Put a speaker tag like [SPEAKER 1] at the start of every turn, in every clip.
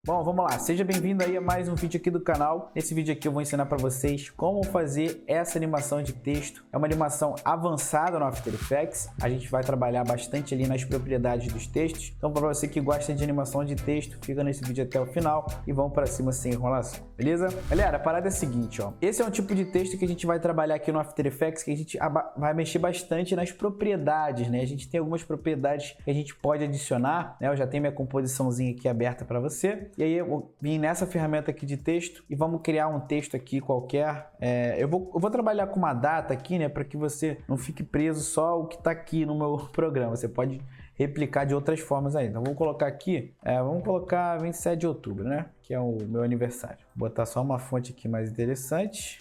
[SPEAKER 1] Bom, vamos lá, seja bem-vindo aí a mais um vídeo aqui do canal. Nesse vídeo aqui eu vou ensinar para vocês como fazer essa animação de texto. É uma animação avançada no After Effects. A gente vai trabalhar bastante ali nas propriedades dos textos. Então, para você que gosta de animação de texto, fica nesse vídeo até o final e vamos para cima sem enrolação, beleza? Galera, a parada é a seguinte, ó. Esse é um tipo de texto que a gente vai trabalhar aqui no After Effects, que a gente vai mexer bastante nas propriedades, né? A gente tem algumas propriedades que a gente pode adicionar, né? Eu já tenho minha composiçãozinha aqui aberta para você. E aí eu vou vir nessa ferramenta aqui de texto e vamos criar um texto aqui qualquer. Eu vou trabalhar com uma data aqui, né, para que você não fique preso só ao que está aqui no meu programa. Você pode replicar de outras formas aí. Então vamos colocar aqui, vamos colocar 27 de outubro, né, que é o meu aniversário. Vou botar só uma fonte aqui mais interessante.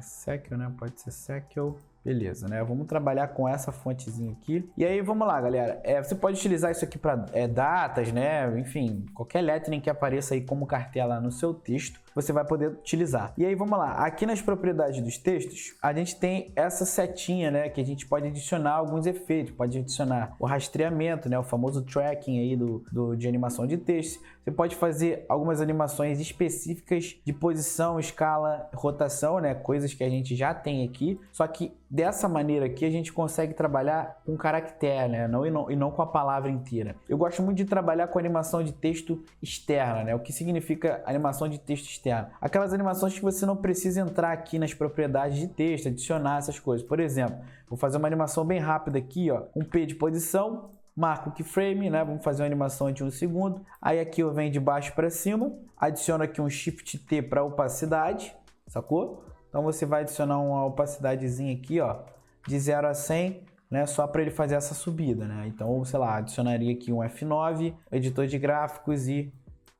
[SPEAKER 1] Sequel, né, pode ser Sequel. Beleza, né? Vamos trabalhar com essa fontezinha aqui. E aí, vamos lá, galera. Você pode utilizar isso aqui para datas, né? Enfim, qualquer lettering que apareça aí como cartela no seu texto, você vai poder utilizar. E aí, vamos lá. Aqui nas propriedades dos textos, a gente tem essa setinha, né? Que a gente pode adicionar alguns efeitos. Pode adicionar o rastreamento, né? O famoso tracking aí de animação de texto. Você pode fazer algumas animações específicas de posição, escala, rotação, né? Coisas que a gente já tem aqui. Só que dessa maneira aqui a gente consegue trabalhar com caractere, né? E não com a palavra inteira. Eu gosto muito de trabalhar com animação de texto externa, né? O que significa animação de texto externa? Aquelas animações que você não precisa entrar aqui nas propriedades de texto, adicionar essas coisas. Por exemplo, vou fazer uma animação bem rápida aqui, ó, um P de posição, marco o keyframe, né? Vamos fazer uma animação de 1 segundo. Aí aqui eu venho de baixo para cima, adiciono aqui um Shift T para opacidade, sacou? Então você vai adicionar uma opacidadezinha aqui, ó, de 0 a 100, né, só para ele fazer essa subida, né? Então, sei lá, adicionaria aqui um F9, editor de gráficos e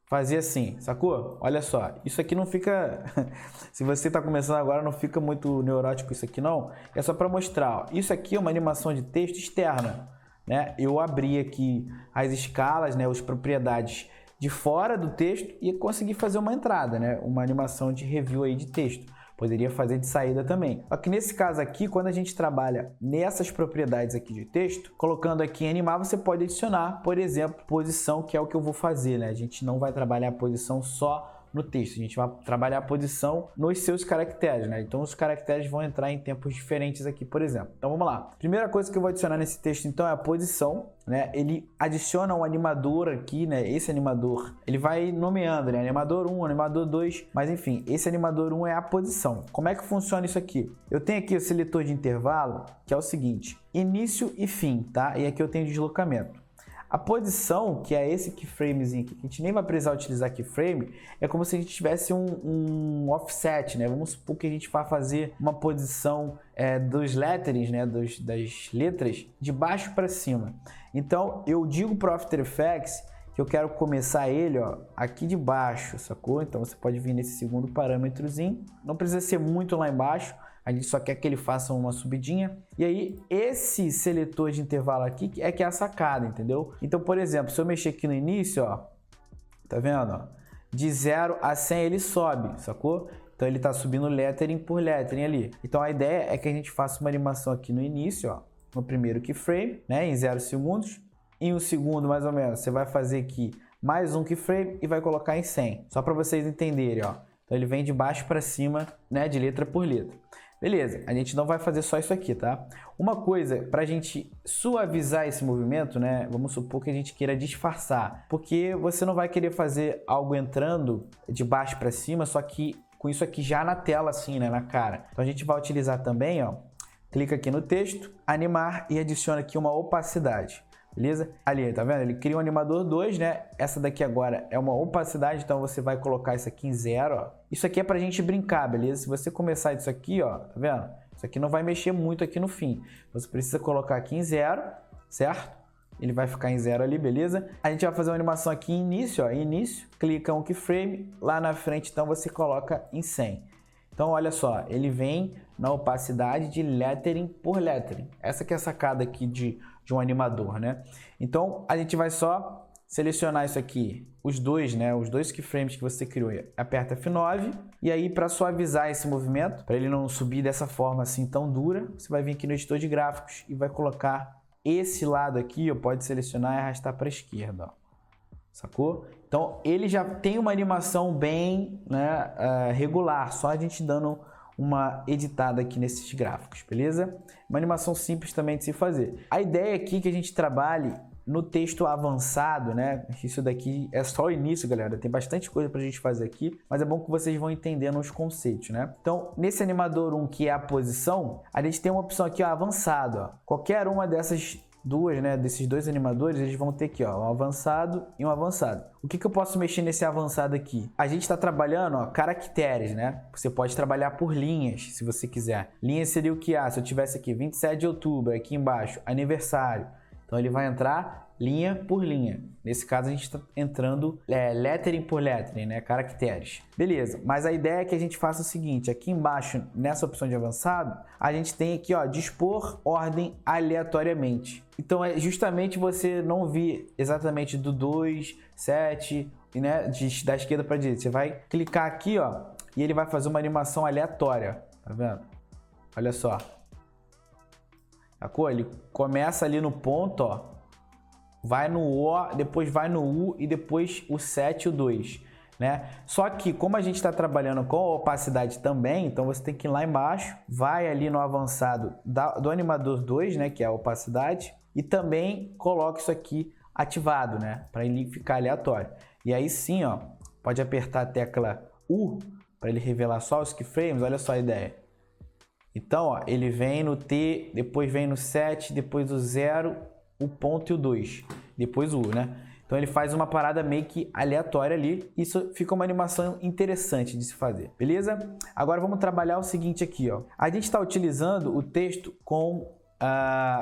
[SPEAKER 1] fazer assim, sacou? Olha só, isso aqui não fica, se você está começando agora, não fica muito neurótico isso aqui não, é só para mostrar, ó. Isso aqui é uma animação de texto externa, né? Eu abri aqui as escalas, né, as propriedades de fora do texto e consegui fazer uma entrada, né? Uma animação de review aí de texto. Poderia fazer de saída também. Só que nesse caso aqui, quando a gente trabalha nessas propriedades aqui de texto, colocando aqui em animar, você pode adicionar, por exemplo, posição, que é o que eu vou fazer, né? A gente não vai trabalhar a posição só no texto, a gente vai trabalhar a posição nos seus caracteres, né? Então os caracteres vão entrar em tempos diferentes aqui, por exemplo. Então vamos lá. Primeira coisa que eu vou adicionar nesse texto então é a posição, né? Ele adiciona um animador aqui, né? Esse animador, ele vai nomeando, né? Animador 1, animador 2, mas enfim, esse animador 1 é a posição. Como é que funciona isso aqui? Eu tenho aqui o seletor de intervalo, que é o seguinte, início e fim, tá? E aqui eu tenho deslocamento. A posição, que é esse keyframezinho aqui, que a gente nem vai precisar utilizar keyframe, é como se a gente tivesse um offset, né? Vamos supor que a gente vai fazer uma posição dos letterings, né? Das letras, de baixo para cima. Então, eu digo para o After Effects que eu quero começar ele, ó, aqui de baixo, sacou? Então, você pode vir nesse segundo parâmetrozinho. Não precisa ser muito lá embaixo. A gente só quer que ele faça uma subidinha. E aí, esse seletor de intervalo aqui é que é a sacada, entendeu? Então, por exemplo, se eu mexer aqui no início, ó, tá vendo? Ó, de 0 a 100 ele sobe, sacou? Então, ele tá subindo lettering por lettering ali. Então, a ideia é que a gente faça uma animação aqui no início, ó, no primeiro keyframe, né, em 0 segundos. Em 1 segundo, mais ou menos, você vai fazer aqui mais um keyframe e vai colocar em 100. Só para vocês entenderem, ó. Então, ele vem de baixo para cima, né, de letra por letra. Beleza, a gente não vai fazer só isso aqui, tá? Uma coisa, para a gente suavizar esse movimento, né? Vamos supor que a gente queira disfarçar, porque você não vai querer fazer algo entrando de baixo para cima, só que com isso aqui já na tela, assim, né? Na cara. Então a gente vai utilizar também, ó, clica aqui no texto, animar e adiciona aqui uma opacidade. Beleza? Ali, tá vendo? Ele cria um animador 2, né? Essa daqui agora é uma opacidade, então você vai colocar isso aqui em 0, ó. Isso aqui é pra gente brincar, beleza? Se você começar isso aqui, ó, tá vendo? Isso aqui não vai mexer muito aqui no fim. Você precisa colocar aqui em 0, certo? Ele vai ficar em 0 ali, beleza? A gente vai fazer uma animação aqui em início, ó, início, clica um keyframe, lá na frente, então você coloca em 100. Então, olha só, ele vem na opacidade de lettering por lettering. Essa que é a sacada aqui de um animador, né? Então, a gente vai só selecionar isso aqui, os dois, né? Os dois keyframes que você criou. Aperta F9 e aí, para suavizar esse movimento, para ele não subir dessa forma assim tão dura, você vai vir aqui no editor de gráficos e vai colocar esse lado aqui, ó, pode selecionar e arrastar para a esquerda, ó. Sacou? Então ele já tem uma animação bem, né, regular, só a gente dando uma editada aqui nesses gráficos, beleza? Uma animação simples também de se fazer. A ideia aqui é que a gente trabalhe no texto avançado, né? Isso daqui é só o início, galera. Tem bastante coisa pra gente fazer aqui, mas é bom que vocês vão entendendo os conceitos, né? Então, nesse animador 1, que é a posição, a gente tem uma opção aqui, ó, avançado, ó. Qualquer uma dessas duas, né, desses dois animadores, eles vão ter aqui, ó, um avançado e um avançado. O que eu posso mexer nesse avançado aqui? A gente está trabalhando, ó, caracteres, né? Você pode trabalhar por linhas, se você quiser. Linhas seria o que? Se eu tivesse aqui 27 de outubro, aqui embaixo, aniversário. Então ele vai entrar linha por linha. Nesse caso a gente está entrando lettering por lettering, né? Caracteres. Beleza, mas a ideia é que a gente faça o seguinte, aqui embaixo, nessa opção de avançado, a gente tem aqui, ó, dispor ordem aleatoriamente. Então é justamente você não vir exatamente do 2, 7, né, da esquerda para a direita. Você vai clicar aqui, ó, e ele vai fazer uma animação aleatória. Tá vendo? Olha só. Sacou? Ele começa ali no ponto, ó, vai no O, depois vai no U e depois o 7 e o 2, né? Só que como a gente está trabalhando com opacidade também, então você tem que ir lá embaixo, vai ali no avançado do animador 2, né, que é a opacidade, e também coloca isso aqui ativado, né, para ele ficar aleatório. E aí sim, ó, pode apertar a tecla U para ele revelar só os keyframes. Olha só a ideia. Então, ó, ele vem no T, depois vem no 7, depois o 0, o ponto e o 2, depois o U, né? Então ele faz uma parada meio que aleatória ali. Isso fica uma animação interessante de se fazer, beleza? Agora vamos trabalhar o seguinte aqui, ó. A gente está utilizando o texto com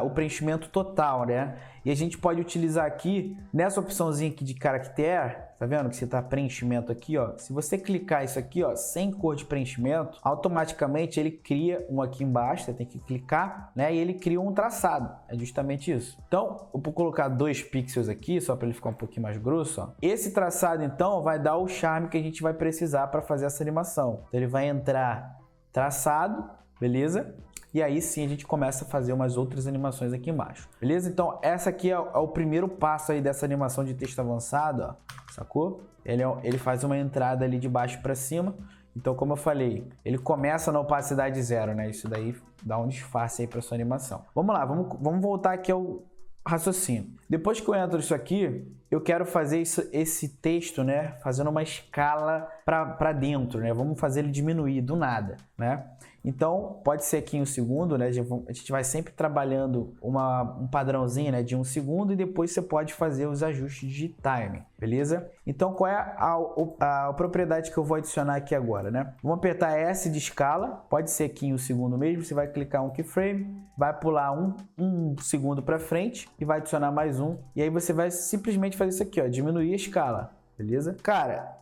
[SPEAKER 1] o preenchimento total, né? E a gente pode utilizar aqui, nessa opçãozinha aqui de caractere, tá vendo que você tá preenchimento aqui, ó? Se você clicar isso aqui, ó, sem cor de preenchimento, automaticamente ele cria um aqui embaixo, você tem que clicar, né? E ele cria um traçado, é justamente isso. Então, eu vou colocar 2 pixels aqui, só para ele ficar um pouquinho mais grosso, ó. Esse traçado, então, vai dar o charme que a gente vai precisar para fazer essa animação. Então, ele vai entrar traçado, beleza? E aí sim a gente começa a fazer umas outras animações aqui embaixo, beleza? Então essa aqui é o primeiro passo aí dessa animação de texto avançado, ó, sacou? Ele faz uma entrada ali de baixo para cima. Então, como eu falei, ele começa na opacidade 0, né? Isso daí dá um disfarce aí para sua animação. Vamos lá, vamos voltar aqui ao raciocínio. Depois que eu entro isso aqui, eu quero fazer esse texto, né, fazendo uma escala para dentro, né? Vamos fazer ele diminuir do nada, né? Então, pode ser aqui em 1 segundo, né? A gente vai sempre trabalhando um padrãozinho, né, de 1 segundo, e depois você pode fazer os ajustes de time, beleza? Então, qual é a propriedade que eu vou adicionar aqui agora, né? Vamos apertar S de escala, pode ser aqui em 1 segundo mesmo, você vai clicar um keyframe, vai pular um segundo para frente e vai adicionar mais um, e aí você vai simplesmente fazer isso aqui, ó, diminuir a escala, beleza? Cara,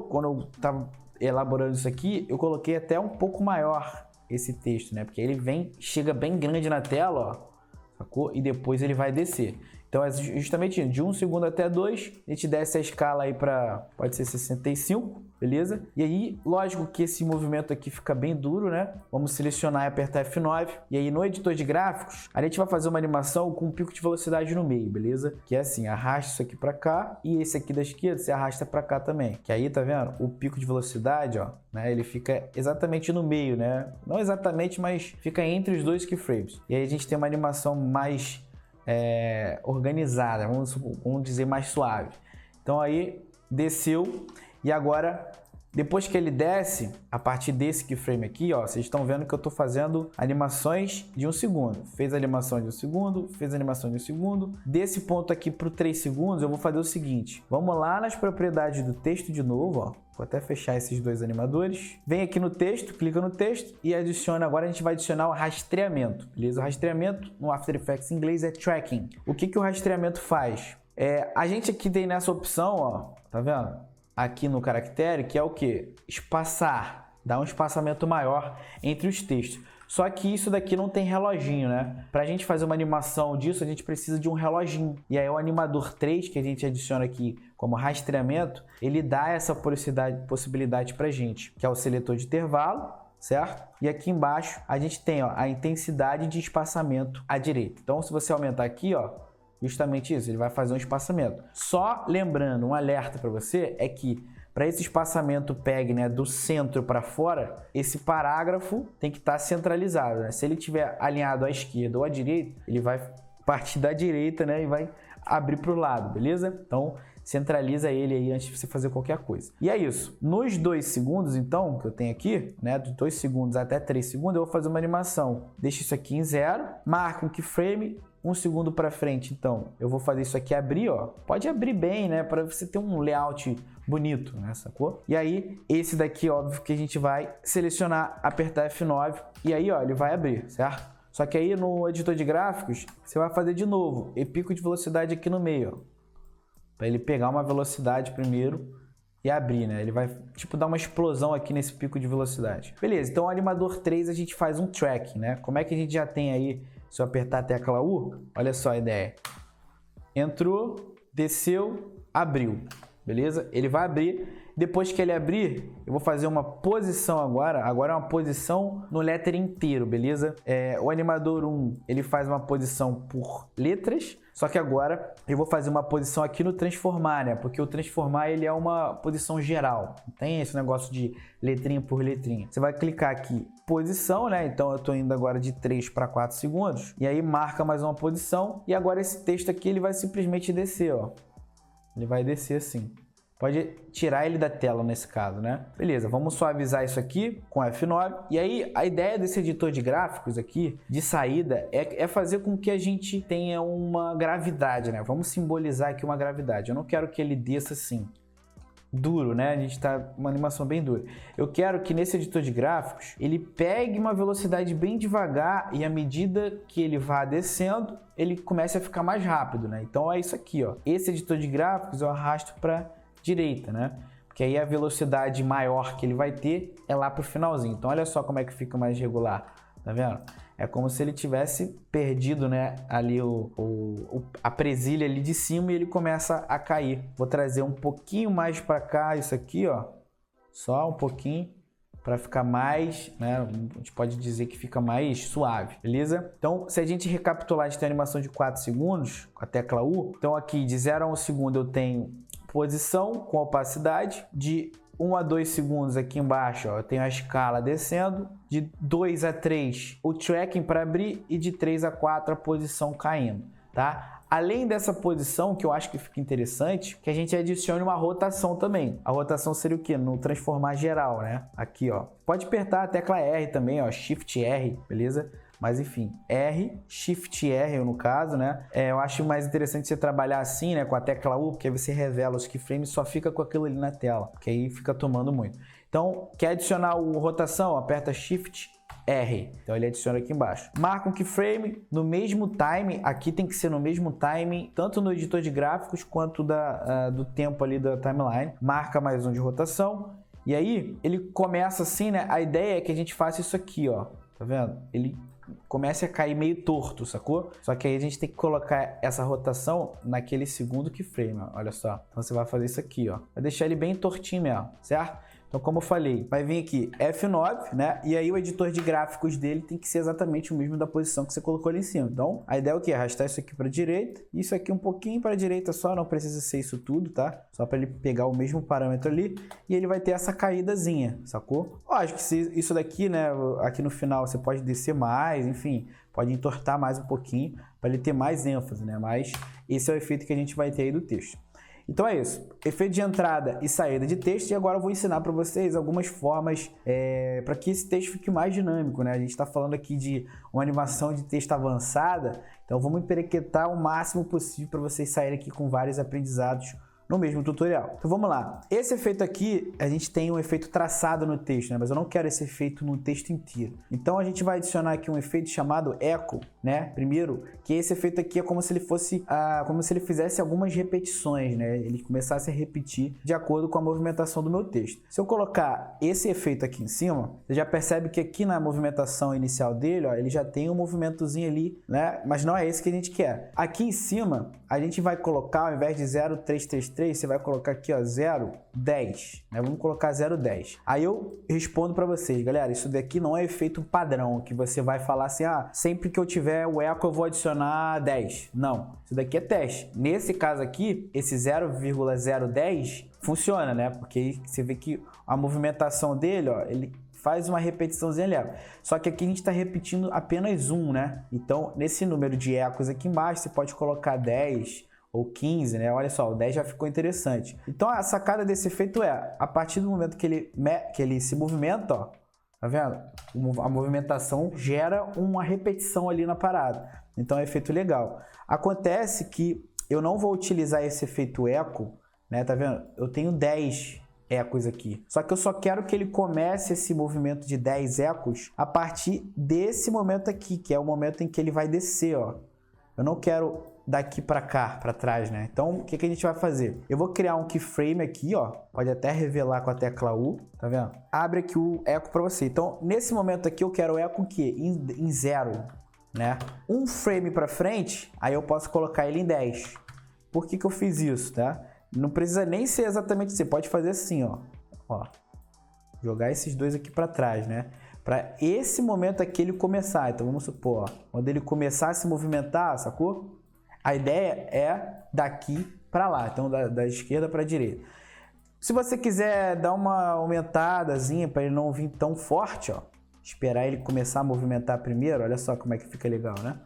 [SPEAKER 1] quando eu tava elaborando isso aqui, eu coloquei até um pouco maior esse texto, né? Porque ele chega bem grande na tela, ó, sacou? E depois ele vai descer. Então é justamente de 1 segundo até 2, a gente desce a escala aí para, pode ser 65, beleza? E aí, lógico que esse movimento aqui fica bem duro, né? Vamos selecionar e apertar F9. E aí no editor de gráficos, a gente vai fazer uma animação com um pico de velocidade no meio, beleza? Que é assim, arrasta isso aqui para cá e esse aqui da esquerda você arrasta para cá também. Que aí, tá vendo? O pico de velocidade, ó, né? Ele fica exatamente no meio, né? Não exatamente, mas fica entre os dois keyframes. E aí a gente tem uma animação mais organizada, vamos dizer mais suave. Então aí desceu, e agora depois que ele desce, a partir desse keyframe aqui, ó, vocês estão vendo que eu estou fazendo animações de 1 segundo. Fez a animação de 1 segundo, fez a animação de 1 segundo. Desse ponto aqui para o 3 segundos, eu vou fazer o seguinte. Vamos lá nas propriedades do texto de novo, ó. Vou até fechar esses dois animadores. Vem aqui no texto, clica no texto e adiciona. Agora a gente vai adicionar o rastreamento, beleza? O rastreamento no After Effects em inglês é tracking. O que o rastreamento faz? A gente aqui tem nessa opção, ó, tá vendo? Aqui no caractere, que é o que? Espaçar, dar um espaçamento maior entre os textos. Só que isso daqui não tem reloginho, né? Pra gente fazer uma animação disso, a gente precisa de um reloginho. E aí o animador 3, que a gente adiciona aqui como rastreamento, ele dá essa possibilidade pra gente, que é o seletor de intervalo, certo? E aqui embaixo a gente tem, ó, a intensidade de espaçamento à direita. Então, se você aumentar aqui, ó, Justamente isso, ele vai fazer um espaçamento. Só lembrando, um alerta para você é que para esse espaçamento pegue, né, do centro para fora, esse parágrafo tem que estar centralizado, né? Se ele estiver alinhado à esquerda ou à direita, ele vai partir da direita, né, e vai abrir para o lado, beleza? Então, centraliza ele aí antes de você fazer qualquer coisa. E é isso. Nos 2 segundos, então, que eu tenho aqui, né, de 2 segundos até 3 segundos, eu vou fazer uma animação. Deixa isso aqui em 0, marca um keyframe, 1 segundo para frente, então, eu vou fazer isso aqui abrir, ó. Pode abrir bem, né, para você ter um layout bonito, né, sacou? E aí, esse daqui, óbvio que a gente vai selecionar, apertar F9, e aí, ó, ele vai abrir, certo? Só que aí no editor de gráficos, você vai fazer de novo, e pico de velocidade aqui no meio, ó. Para ele pegar uma velocidade primeiro e abrir, né? Ele vai, tipo, dar uma explosão aqui nesse pico de velocidade. Beleza, então o animador 3 a gente faz um tracking, né? Como é que a gente já tem aí, se eu apertar a tecla U, olha só a ideia. Entrou, desceu, abriu, beleza? Ele vai abrir. Depois que ele abrir, eu vou fazer uma posição agora. Agora é uma posição no letter inteiro, beleza? O animador 1, ele faz uma posição por letras. Só que agora eu vou fazer uma posição aqui no transformar, né? Porque o transformar, ele é uma posição geral. Não tem esse negócio de letrinha por letrinha. Você vai clicar aqui, posição, né? Então eu estou indo agora de 3 para 4 segundos. E aí marca mais uma posição. E agora esse texto aqui, ele vai simplesmente descer, ó. Ele vai descer assim. Pode tirar ele da tela nesse caso, né? Beleza, vamos suavizar isso aqui com F9. E aí, a ideia desse editor de gráficos aqui, de saída, é fazer com que a gente tenha uma gravidade, né? Vamos simbolizar aqui uma gravidade. Eu não quero que ele desça assim, duro, né? A gente tá uma animação bem dura. Eu quero que nesse editor de gráficos, ele pegue uma velocidade bem devagar e à medida que ele vá descendo, ele comece a ficar mais rápido, né? Então é isso aqui, ó. Esse editor de gráficos eu arrasto para direita, né? Porque aí a velocidade maior que ele vai ter é lá pro finalzinho. Então olha só como é que fica mais regular, tá vendo? É como se ele tivesse perdido, né, ali a presilha ali de cima e ele começa a cair. Vou trazer um pouquinho mais para cá isso aqui, ó. Só um pouquinho para ficar mais, né, a gente pode dizer que fica mais suave, beleza? Então, se a gente recapitular, a gente tem a animação de 4 segundos com a tecla U. Então aqui de 0 a 1 segundo eu tenho posição com opacidade, de 1 a 2 segundos aqui embaixo, ó, eu tenho a escala descendo, de 2 a 3 o tracking para abrir e de 3 a 4 a posição caindo, tá? Além dessa posição, que eu acho que fica interessante, que a gente adicione uma rotação também. A rotação seria o quê? No transformar geral, né? Aqui, ó. Pode apertar a tecla R também, ó, Shift R, beleza? Mas enfim, R, Shift R no caso, né? Eu acho mais interessante você trabalhar assim, né? Com a tecla U, porque aí você revela os keyframes e só fica com aquilo ali na tela, porque aí fica tomando muito. Então, quer adicionar o rotação? Aperta Shift R. Então ele adiciona aqui embaixo. Marca um keyframe no mesmo time. Aqui tem que ser no mesmo time, tanto no editor de gráficos quanto do tempo ali da timeline. Marca mais um de rotação. E aí, ele começa assim, né? A ideia é que a gente faça isso aqui, ó. Tá vendo? Ele começa a cair meio torto, sacou? Só que aí a gente tem que colocar essa rotação naquele segundo keyframe, ó. Olha só. Então você vai fazer isso aqui, ó. Vai deixar ele bem tortinho mesmo, certo? Então, como eu falei, vai vir aqui F9, né? E aí o editor de gráficos dele tem que ser exatamente o mesmo da posição que você colocou ali em cima. Então, a ideia é o quê? Arrastar isso aqui para a direita, isso aqui um pouquinho para a direita só, não precisa ser isso tudo, tá? Só para ele pegar o mesmo parâmetro ali e ele vai ter essa caídazinha, sacou? Lógico que se isso daqui, né, aqui no final você pode descer mais, enfim, pode entortar mais um pouquinho para ele ter mais ênfase, né? Mas esse é o efeito que a gente vai ter aí do texto. Então é isso, efeito de entrada e saída de texto, e agora eu vou ensinar para vocês algumas formas para que esse texto fique mais dinâmico, né? A gente está falando aqui de uma animação de texto avançada, então vamos emperequetar o máximo possível para vocês saírem aqui com vários aprendizados no mesmo tutorial. Então vamos lá. Esse efeito aqui, a gente tem um efeito traçado no texto, né? Mas eu não quero esse efeito no texto inteiro. Então a gente vai adicionar aqui um efeito chamado Echo, né? Primeiro, que esse efeito aqui é como se ele fosse, como se ele fizesse algumas repetições, né? Ele começasse a repetir de acordo com a movimentação do meu texto. Se eu colocar esse efeito aqui em cima, você já percebe que aqui na movimentação inicial dele, ó, ele já tem um movimentozinho ali, né? Mas não é esse que a gente quer. Aqui em cima, a gente vai colocar, ao invés de 0,333, 3, você vai colocar aqui, ó, 0,10, né? Vamos colocar 0,10. Aí eu respondo para vocês, galera, isso daqui não é efeito padrão, que você vai falar assim, ah, sempre que eu tiver o eco eu vou adicionar 10. Não, isso daqui é teste. Nesse caso aqui, esse 0,010 funciona, né? Porque você vê que a movimentação dele, ó, ele faz uma repetiçãozinha leve. Só que aqui a gente está repetindo apenas um, né? Então, nesse número de ecos aqui embaixo, você pode colocar 10 ou 15, né? Olha só, o 10 já ficou interessante. Então, a sacada desse efeito é, a partir do momento que ele se movimenta, ó, tá vendo? A movimentação gera uma repetição ali na parada. Então, é um efeito legal. Acontece que eu não vou utilizar esse efeito eco, né? Tá vendo? Eu tenho 10 ecos aqui. Só que eu só quero que ele comece esse movimento de 10 ecos a partir desse momento aqui, que é o momento em que ele vai descer, ó. Eu não quero daqui para cá, para trás, né? Então, o que a gente vai fazer? Eu vou criar um keyframe aqui, ó. Pode até revelar com a tecla U, tá vendo? Abre aqui o eco para você. Então, nesse momento aqui, eu quero o eco o quê? Em 0, né? Um frame para frente, aí eu posso colocar ele em 10. Por que eu fiz isso, tá? Não precisa nem ser exatamente assim, pode fazer assim, ó. Jogar esses dois aqui para trás, né? Para esse momento aqui ele começar. Então vamos supor, ó, quando ele começar a se movimentar, sacou? A ideia é daqui para lá, então da esquerda para a direita. Se você quiser dar uma aumentadazinha para ele não vir tão forte, ó, esperar ele começar a movimentar primeiro, olha só como é que fica legal, né?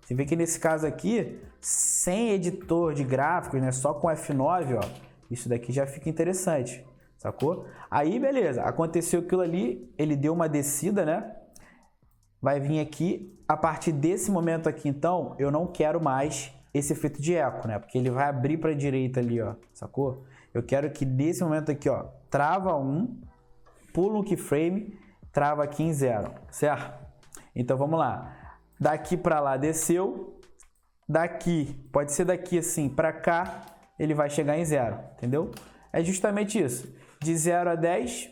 [SPEAKER 1] Você vê que nesse caso aqui, sem editor de gráficos, né, só com F9, ó, isso daqui já fica interessante, sacou? Aí, beleza, aconteceu aquilo ali, ele deu uma descida, né? Vai vir aqui, a partir desse momento aqui, então, eu não quero mais esse efeito de eco, né? Porque ele vai abrir para a direita ali, ó, sacou? Eu quero que nesse momento aqui, ó, trava um, pula um keyframe, trava aqui em 0, certo? Então, vamos lá. Daqui para lá desceu, daqui, pode ser daqui assim para cá, ele vai chegar em 0, entendeu? É justamente isso, de 0 a 10,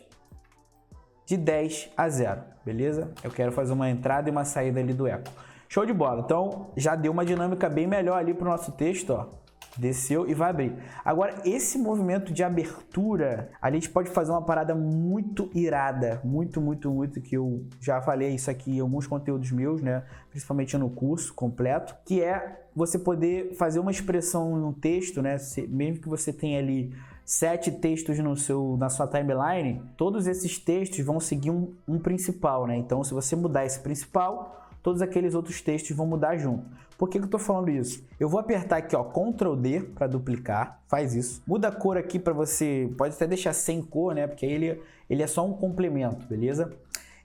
[SPEAKER 1] de 10 a 0, beleza? Eu quero fazer uma entrada e uma saída ali do eco. Show de bola, então já deu uma dinâmica bem melhor ali para o nosso texto, ó. Desceu e vai abrir. Agora, esse movimento de abertura, a gente pode fazer uma parada muito irada, muito, que eu já falei isso aqui em alguns conteúdos meus, né? Principalmente no curso completo, que é você poder fazer uma expressão no texto, né? Mesmo que você tenha ali 7 textos na sua timeline, todos esses textos vão seguir um principal, né? Então, se você mudar esse principal, todos aqueles outros textos vão mudar junto. Por que eu estou falando isso? Eu vou apertar aqui, ó, Ctrl D para duplicar, faz isso. Muda a cor aqui para você, pode até deixar sem cor, né? Porque aí ele é só um complemento, beleza?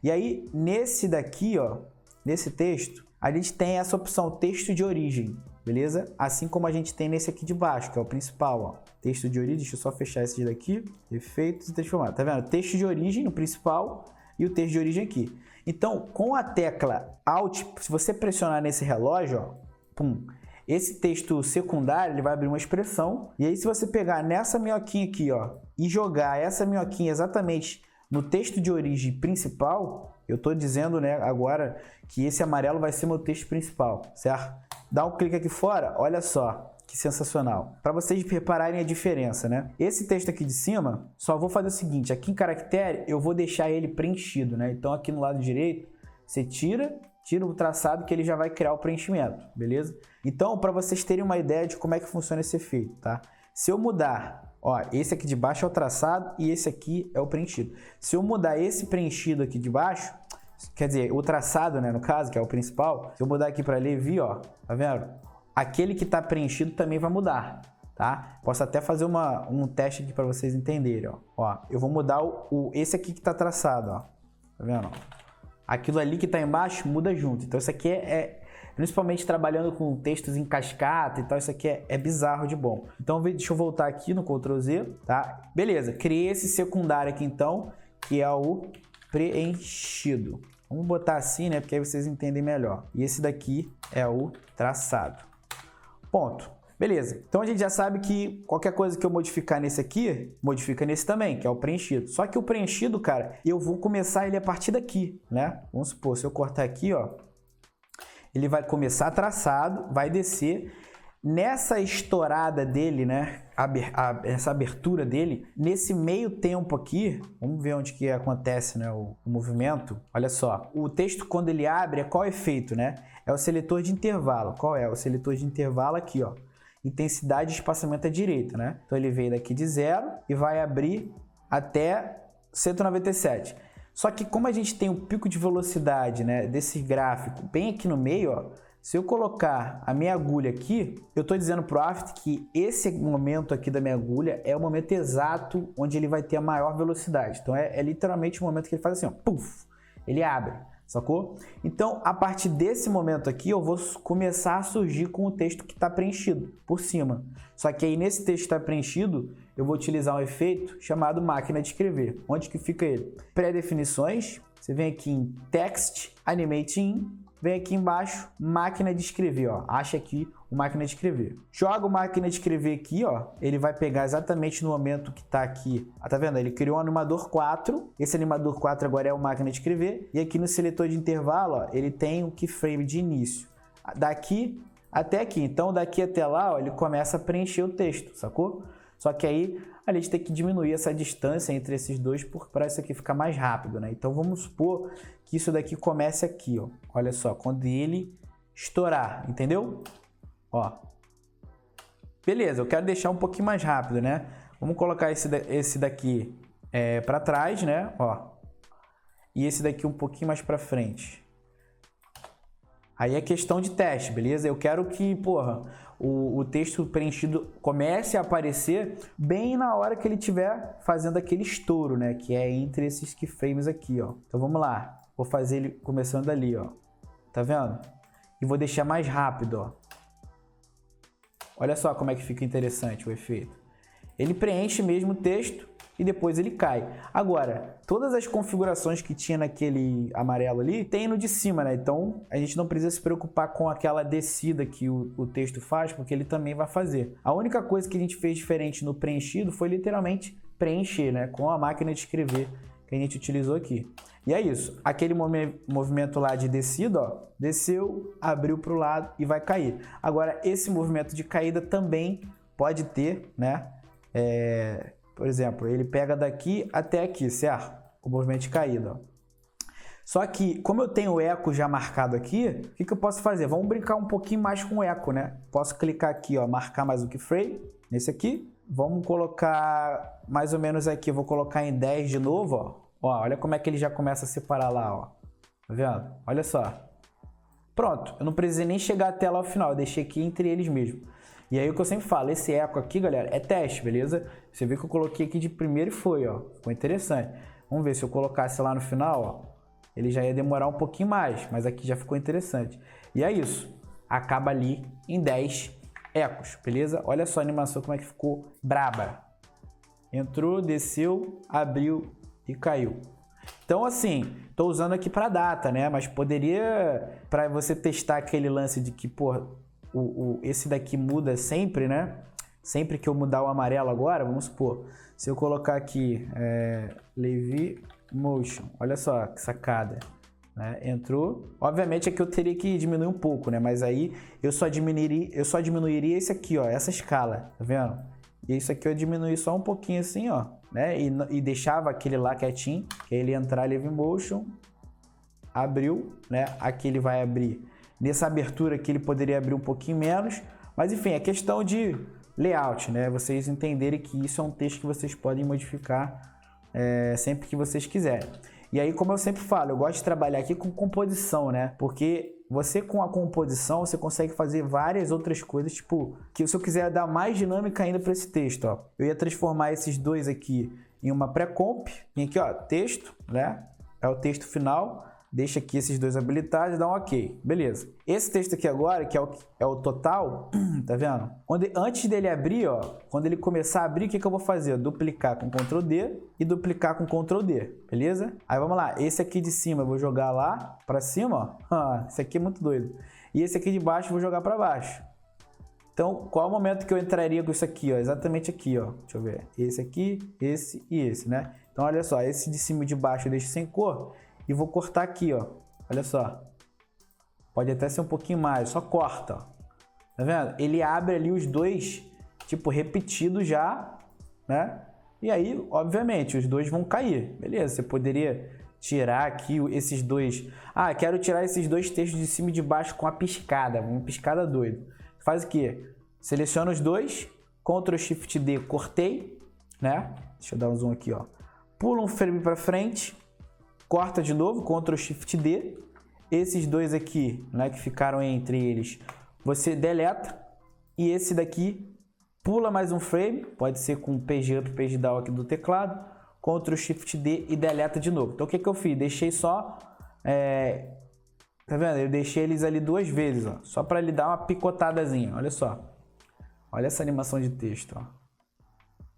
[SPEAKER 1] E aí, nesse daqui, ó, nesse texto, a gente tem essa opção texto de origem, beleza? Assim como a gente tem nesse aqui de baixo, que é o principal, ó. Texto de origem, deixa eu só fechar esse daqui, efeitos e transformar, tá vendo? Texto de origem no principal e o texto de origem aqui. Então, com a tecla Alt, se você pressionar nesse relógio, ó, pum, esse texto secundário ele vai abrir uma expressão. E aí, se você pegar nessa minhoquinha aqui, ó, e jogar essa minhoquinha exatamente no texto de origem principal, eu estou dizendo, né, agora que esse amarelo vai ser meu texto principal, certo? Dá um clique aqui fora, olha só. Que sensacional. Para vocês repararem a diferença, né? Esse texto aqui de cima, só vou fazer o seguinte, aqui em caractere eu vou deixar ele preenchido, né? Então aqui no lado direito, você tira o traçado que ele já vai criar o preenchimento, beleza? Então, para vocês terem uma ideia de como é que funciona esse efeito, tá? Se eu mudar, ó, esse aqui de baixo é o traçado e esse aqui é o preenchido. Se eu mudar esse preenchido aqui de baixo, quer dizer, o traçado, né, no caso, que é o principal, se eu mudar aqui para Levi, ó, tá vendo? Aquele que está preenchido também vai mudar, tá? Posso até fazer um teste aqui para vocês entenderem, ó. Eu vou mudar esse aqui que está traçado, ó. Tá vendo? Aquilo ali que está embaixo muda junto. Então isso aqui principalmente trabalhando com textos em cascata e tal, isso aqui é bizarro de bom. Então deixa eu voltar aqui no Ctrl Z, tá? Beleza, criei esse secundário aqui então, que é o preenchido. Vamos botar assim, né? Porque aí vocês entendem melhor. E esse daqui é o traçado. Ponto. Beleza. Então a gente já sabe que qualquer coisa que eu modificar nesse aqui, modifica nesse também, que é o preenchido. Só que o preenchido, cara, eu vou começar ele a partir daqui, né? Vamos supor, se eu cortar aqui, ó, ele vai começar traçado, vai descer. Nessa estourada dele, né, essa abertura dele, nesse meio tempo aqui, vamos ver onde que acontece, né, o movimento. Olha só, o texto quando ele abre, qual é o efeito, né? É o seletor de intervalo. Qual é? O seletor de intervalo aqui, ó. Intensidade de espaçamento à direita, né? Então ele veio daqui de 0 e vai abrir até 197. Só que como a gente tem um pico de velocidade, né, desse gráfico bem aqui no meio, ó, se eu colocar a minha agulha aqui, eu estou dizendo para o After que esse momento aqui da minha agulha é o momento exato onde ele vai ter a maior velocidade. Então é literalmente o momento que ele faz assim, ó, puff, ele abre, sacou? Então a partir desse momento aqui eu vou começar a surgir com o texto que está preenchido por cima. Só que aí nesse texto que está preenchido, eu vou utilizar um efeito chamado máquina de escrever. Onde que fica ele? Pré-definições, você vem aqui em Text, Animate In, vem aqui embaixo, máquina de escrever, ó. Acha aqui o máquina de escrever. Joga o máquina de escrever aqui, ó. Ele vai pegar exatamente no momento que tá aqui. Ah, tá vendo? Ele criou um animador 4. Esse animador 4 agora é o máquina de escrever. E aqui no seletor de intervalo, ó, ele tem o keyframe de início. Daqui até aqui. Então, daqui até lá, ó, ele começa a preencher o texto, sacou? Só que aí a gente tem que diminuir essa distância entre esses dois para isso aqui ficar mais rápido, né? Então vamos supor que isso daqui comece aqui, ó. Olha só, quando ele estourar, entendeu? Ó. Beleza, eu quero deixar um pouquinho mais rápido, né? Vamos colocar esse daqui para trás, né? Ó. E esse daqui um pouquinho mais para frente. Aí é questão de teste, beleza? Eu quero que, porra, o texto preenchido comece a aparecer bem na hora que ele estiver fazendo aquele estouro, né? Que é entre esses keyframes aqui, ó. Então vamos lá. Vou fazer ele começando ali, ó. Tá vendo? E vou deixar mais rápido, ó. Olha só como é que fica interessante o efeito. Ele preenche mesmo o texto e depois ele cai. Agora, todas as configurações que tinha naquele amarelo ali, tem no de cima, né? Então, a gente não precisa se preocupar com aquela descida que o texto faz, porque ele também vai fazer. A única coisa que a gente fez diferente no preenchido foi literalmente preencher, né? Com a máquina de escrever que a gente utilizou aqui. E é isso. Aquele movimento lá de descida, ó, desceu, abriu para o lado e vai cair. Agora, esse movimento de caída também pode ter, né? Por exemplo, ele pega daqui até aqui, certo? O movimento de caída, ó. Só que, como eu tenho o eco já marcado aqui, o que eu posso fazer? Vamos brincar um pouquinho mais com o eco, né? Posso clicar aqui, ó, marcar mais um keyframe, nesse aqui. Vamos colocar mais ou menos aqui, eu vou colocar em 10 de novo, ó. Ó, olha como é que ele já começa a separar lá, ó. Tá vendo? Olha só. Pronto, eu não precisei nem chegar até lá ao final, eu deixei aqui entre eles mesmo. E aí o que eu sempre falo, esse eco aqui, galera, é teste, beleza? Você vê que eu coloquei aqui de primeiro e foi, ó. Ficou interessante. Vamos ver se eu colocasse lá no final, ó. Ele já ia demorar um pouquinho mais, mas aqui já ficou interessante. E é isso. Acaba ali em 10 ecos, beleza? Olha só a animação como é que ficou braba. Entrou, desceu, abriu e caiu. Então, assim, tô usando aqui para data, né? Mas poderia, para você testar aquele lance de que, pô, esse daqui muda sempre, né? Sempre que eu mudar o amarelo agora, vamos supor, se eu colocar aqui Levi Motion, olha só que sacada, né? Entrou, obviamente aqui eu teria que diminuir um pouco, né? Mas aí eu só diminuiria esse aqui, ó, essa escala, tá vendo? E isso aqui eu diminui só um pouquinho assim, ó, né? E deixava aquele lá quietinho, que aí ele entrar Levi Motion, abriu, né? Aqui ele vai abrir. Nessa abertura aqui ele poderia abrir um pouquinho menos, mas enfim, é questão de layout, né? Vocês entenderem que isso é um texto que vocês podem modificar sempre que vocês quiserem. E aí, como eu sempre falo, eu gosto de trabalhar aqui com composição, né? Porque você com a composição, você consegue fazer várias outras coisas, tipo, que se eu quiser dar mais dinâmica ainda para esse texto, ó, eu ia transformar esses dois aqui em uma pré-comp, e aqui, ó, texto, né? É o texto final. Deixa aqui esses dois habilitados e dá um OK. Beleza. Esse texto aqui agora, que é o total, tá vendo? Antes dele abrir, ó, quando ele começar a abrir, o que eu vou fazer? Duplicar com Ctrl D e duplicar com Ctrl D, beleza? Aí vamos lá. Esse aqui de cima eu vou jogar lá pra cima, ó. Esse aqui é muito doido. E esse aqui de baixo eu vou jogar pra baixo. Então, qual é o momento que eu entraria com isso aqui, ó? Exatamente aqui, ó. Deixa eu ver. Esse aqui, esse e esse, né? Então, olha só. Esse de cima e de baixo eu deixo sem cor. E vou cortar aqui, ó. Olha só. Pode até ser um pouquinho mais. Só corta, ó. Tá Tá vendo? Ele abre ali os dois, tipo, repetidos já, né? E aí, obviamente, os dois vão cair. Beleza, você poderia tirar aqui esses dois. Ah, quero tirar esses dois textos de cima e de baixo com a piscada. Uma piscada doida. Faz o quê? Seleciona os dois, Ctrl Shift D, cortei, né? Deixa eu dar um zoom aqui, ó. Pula um frame para frente, corta de novo, Ctrl Shift D. Esses dois aqui, né, que ficaram entre eles, você deleta. E esse daqui, pula mais um frame, pode ser com Page Up, Page Down aqui do teclado, Ctrl Shift D e deleta de novo. Então o que que eu fiz? Deixei só, tá vendo? Eu deixei eles ali duas vezes, ó, só para ele dar uma picotadazinha, olha só. Olha essa animação de texto, ó.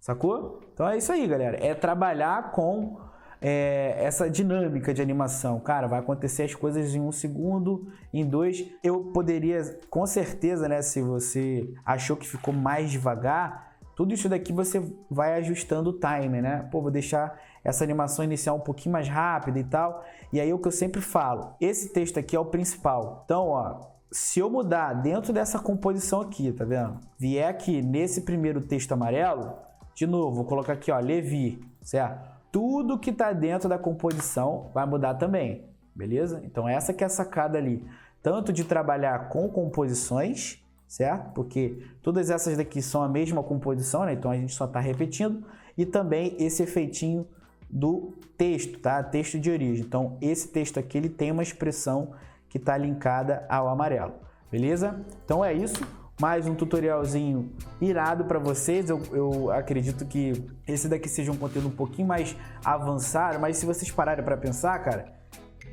[SPEAKER 1] Sacou? Então é isso aí, galera. É trabalhar com essa dinâmica de animação. Cara, vai acontecer as coisas em 1 segundo, em 2. Eu poderia, com certeza, né? Se você achou que ficou mais devagar, tudo isso daqui você vai ajustando o timer, né? Pô, vou deixar essa animação inicial um pouquinho mais rápida e tal. E aí o que eu sempre falo, esse texto aqui é o principal. Então, ó, se eu mudar dentro dessa composição aqui, tá vendo? Vier aqui nesse primeiro texto amarelo, de novo, vou colocar aqui, ó, Levi, certo? Tudo que tá dentro da composição vai mudar também, beleza? Então essa que é a sacada ali, tanto de trabalhar com composições, certo? Porque todas essas daqui são a mesma composição, né? Então a gente só tá repetindo, e também esse efeitinho do texto, tá? Texto de origem. Então esse texto aqui, ele tem uma expressão que tá linkada ao amarelo, beleza? Então é isso. Mais um tutorialzinho irado para vocês. Eu acredito que esse daqui seja um conteúdo um pouquinho mais avançado, mas se vocês pararem para pensar, cara,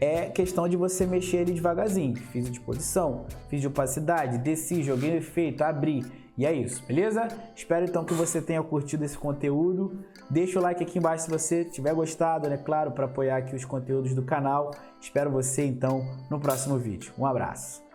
[SPEAKER 1] é questão de você mexer ele devagarzinho. Fiz de posição, fiz de opacidade, desci, joguei o efeito, abri. E é isso, beleza? Espero então que você tenha curtido esse conteúdo. Deixa o like aqui embaixo se você tiver gostado, né? Claro, para apoiar aqui os conteúdos do canal. Espero você então no próximo vídeo. Um abraço.